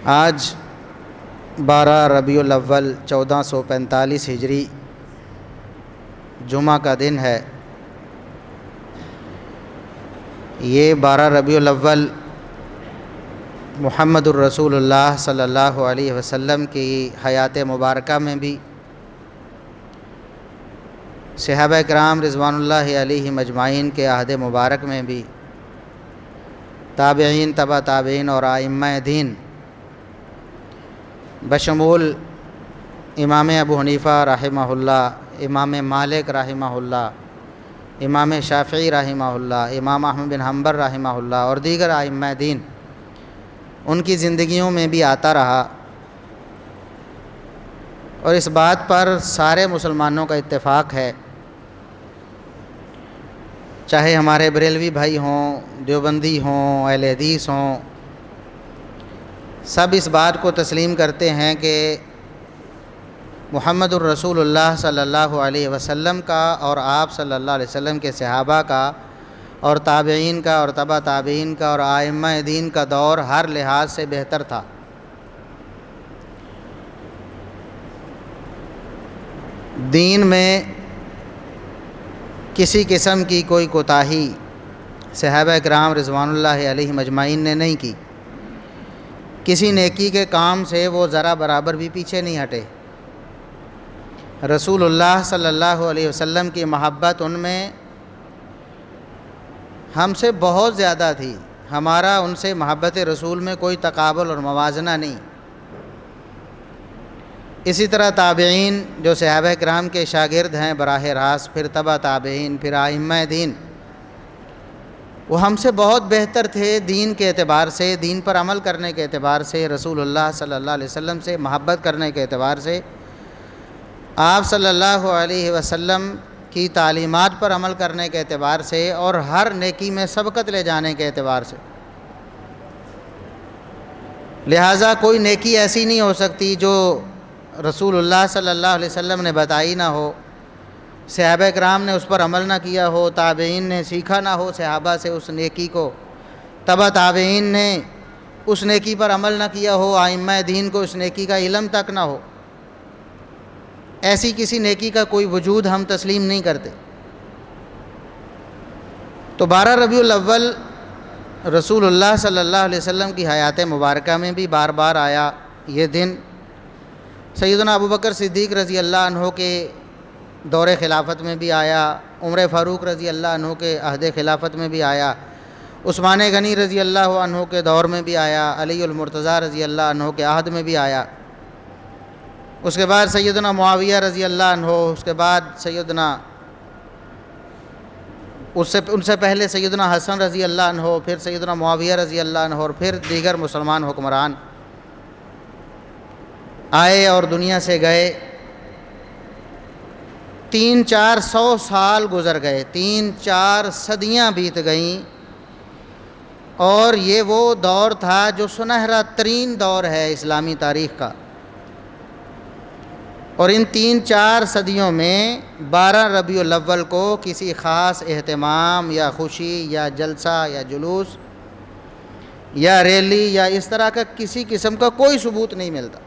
آج 12 ربیع الاول 1445 ہجری جمعہ کا دن ہے۔ یہ 12 ربیع الاول محمد الرسول اللہ صلی اللہ علیہ وسلم کی حیات مبارکہ میں بھی، صحابہ کرام رضوان اللہ علیہم اجمعین کے عہد مبارک میں بھی، تابعین، تبع تابعین اور ائمہ دین بشمول امام ابو حنیفہ رحمہ اللہ، امام مالک رحمہ اللہ، امام شافعی رحمہ اللہ، امام احمد بن حنبل رحمہ اللہ اور دیگر ائمہ دین، ان کی زندگیوں میں بھی آتا رہا، اور اس بات پر سارے مسلمانوں کا اتفاق ہے، چاہے ہمارے بریلوی بھائی ہوں، دیوبندی ہوں، اہل حدیث ہوں، سب اس بات کو تسلیم کرتے ہیں کہ محمد الرسول اللہ صلی اللہ علیہ وسلم کا اور آپ صلی اللہ علیہ وسلم کے صحابہ کا اور تابعین کا اور تبع تابعین کا اور ائمہ دین کا دور ہر لحاظ سے بہتر تھا۔ دین میں کسی قسم کی کوئی کوتاہی صحابہ کرام رضوان اللہ علیہم اجمعین نے نہیں کی، کسی نیکی کے کام سے وہ ذرا برابر بھی پیچھے نہیں ہٹے۔ رسول اللہ صلی اللہ علیہ وسلم کی محبت ان میں ہم سے بہت زیادہ تھی، ہمارا ان سے محبت رسول میں کوئی تقابل اور موازنہ نہیں۔ اسی طرح تابعین جو صحابہ کرام کے شاگرد ہیں براہ راست، پھر تبع تابعین، پھر ائمہ دین، وہ ہم سے بہت بہتر تھے دین کے اعتبار سے، دین پر عمل کرنے کے اعتبار سے، رسول اللہ صلی اللہ علیہ وسلم سے محبت کرنے کے اعتبار سے، آپ صلی اللہ علیہ وسلم کی تعلیمات پر عمل کرنے کے اعتبار سے، اور ہر نیکی میں سبقت لے جانے کے اعتبار سے۔ لہٰذا کوئی نیکی ایسی نہیں ہو سکتی جو رسول اللہ صلی اللہ علیہ وسلم نے بتائی نہ ہو، صحابہ کرام نے اس پر عمل نہ کیا ہو، تابعین نے سیکھا نہ ہو صحابہ سے اس نیکی کو، تبع تابعین نے اس نیکی پر عمل نہ کیا ہو، ائمہ دین کو اس نیکی کا علم تک نہ ہو، ایسی کسی نیکی کا کوئی وجود ہم تسلیم نہیں کرتے۔ تو 12 ربیع الاول رسول اللہ صلی اللہ علیہ وسلم کی حیات مبارکہ میں بھی بار بار آیا یہ دن۔ سیدنا ابوبکر صدیق رضی اللہ عنہ کے دور خلافت میں بھی آیا، عمر فاروق رضی اللہ عنہ کے عہد خلافت میں بھی آیا، عثمان غنی رضی اللہ عنہ کے دور میں بھی آیا، علی المرتضیٰ رضی اللہ عنہ کے عہد میں بھی آیا، اس کے بعد سیدنا معاویہ رضی اللہ عنہ، اس کے بعد ان سے پہلے سیدنا حسن رضی اللہ عنہ، پھر سیدنا معاویہ رضی اللہ عنہ، اور پھر دیگر مسلمان حکمران آئے اور دنیا سے گئے۔ 300-400 سال گزر گئے، 3-4 صدیاں بیت گئیں، اور یہ وہ دور تھا جو سنہرا ترین دور ہے اسلامی تاریخ کا، اور ان 3-4 صدیوں میں 12 ربیع الاول کو کسی خاص اہتمام یا خوشی یا جلسہ یا جلوس یا ریلی یا اس طرح کا کسی قسم کا کوئی ثبوت نہیں ملتا۔